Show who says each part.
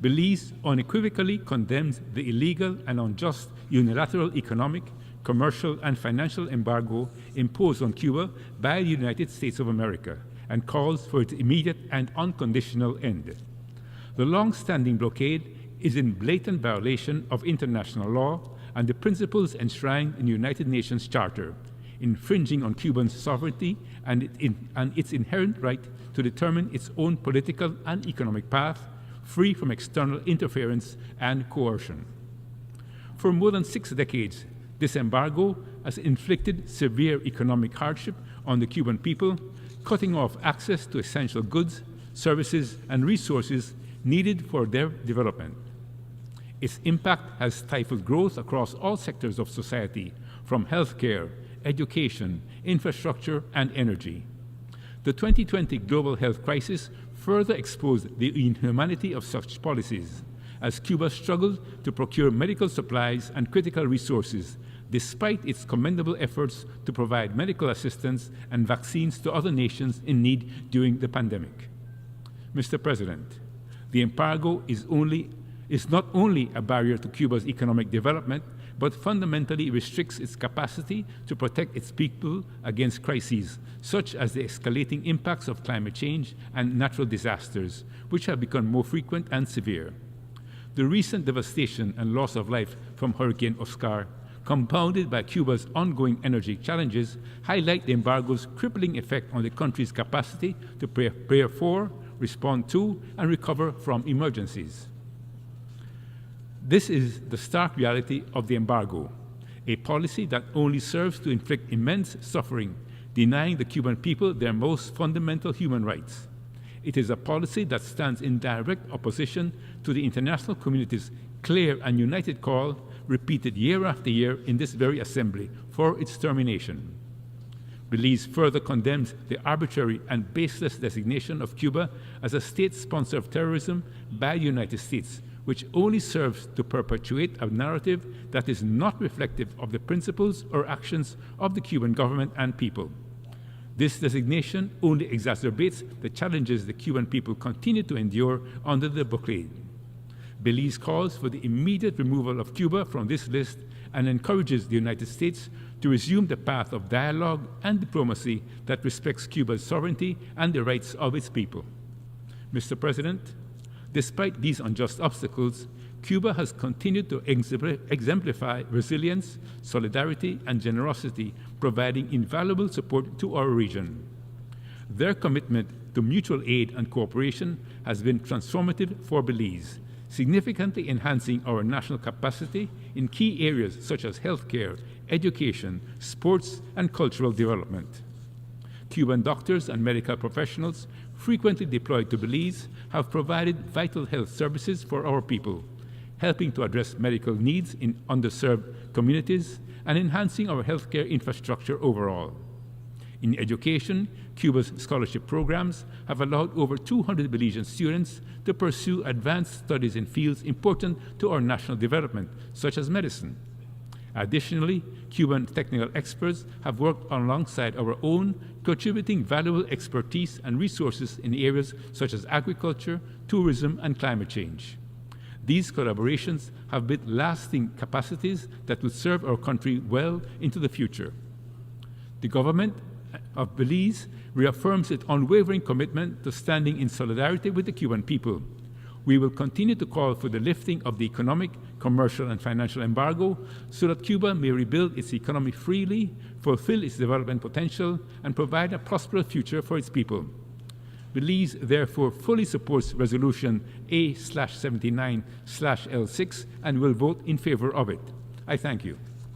Speaker 1: Belize unequivocally condemns the illegal and unjust unilateral economic, commercial, and financial embargo imposed on Cuba by the United States of America and calls for its immediate and unconditional end. The long-standing blockade is in blatant violation of international law and the principles enshrined in the United Nations Charter, infringing on Cuban sovereignty and its inherent right to determine its own political and economic path, free from external interference and coercion. For more than 6 decades, this embargo has inflicted severe economic hardship on the Cuban people, cutting off access to essential goods, services, and resources needed for their development. Its impact has stifled growth across all sectors of society, from healthcare, education, infrastructure, and energy. The 2020 global health crisis further exposed the inhumanity of such policies, as Cuba struggled to procure medical supplies and critical resources, despite its commendable efforts to provide medical assistance and vaccines to other nations in need during the pandemic. Mr. President, the embargo is not only a barrier to Cuba's economic development, but fundamentally restricts its capacity to protect its people against crises, such as the escalating impacts of climate change and natural disasters, which have become more frequent and severe. The recent devastation and loss of life from Hurricane Oscar, compounded by Cuba's ongoing energy challenges, highlight the embargo's crippling effect on the country's capacity to prepare for, respond to, and recover from emergencies. This is the stark reality of the embargo, a policy that only serves to inflict immense suffering, denying the Cuban people their most fundamental human rights. It is a policy that stands in direct opposition to the international community's clear and united call, repeated year after year in this very assembly, for its termination. Belize further condemns the arbitrary and baseless designation of Cuba as a state sponsor of terrorism by the United States, which only serves to perpetuate a narrative that is not reflective of the principles or actions of the Cuban government and people. This designation only exacerbates the challenges the Cuban people continue to endure under the blockade. Belize calls for the immediate removal of Cuba from this list and encourages the United States to resume the path of dialogue and diplomacy that respects Cuba's sovereignty and the rights of its people. Mr. President, despite these unjust obstacles, Cuba has continued to exemplify resilience, solidarity, and generosity, providing invaluable support to our region. Their commitment to mutual aid and cooperation has been transformative for Belize, significantly enhancing our national capacity in key areas such as healthcare, education, sports, and cultural development. Cuban doctors and medical professionals frequently deployed to Belize have provided vital health services for our people, helping to address medical needs in underserved communities and enhancing our healthcare infrastructure overall. In education, Cuba's scholarship programs have allowed over 200 Belizean students to pursue advanced studies in fields important to our national development, such as medicine. Additionally, Cuban technical experts have worked alongside our own, contributing valuable expertise and resources in areas such as agriculture, tourism, and climate change. These collaborations have built lasting capacities that will serve our country well into the future. The government of Belize reaffirms its unwavering commitment to standing in solidarity with the Cuban people. We will continue to call for the lifting of the economic, commercial, and financial embargo so that Cuba may rebuild its economy freely, fulfill its development potential, and provide a prosperous future for its people. Belize therefore fully supports Resolution A/79/L6 and will vote in favor of it. I thank you.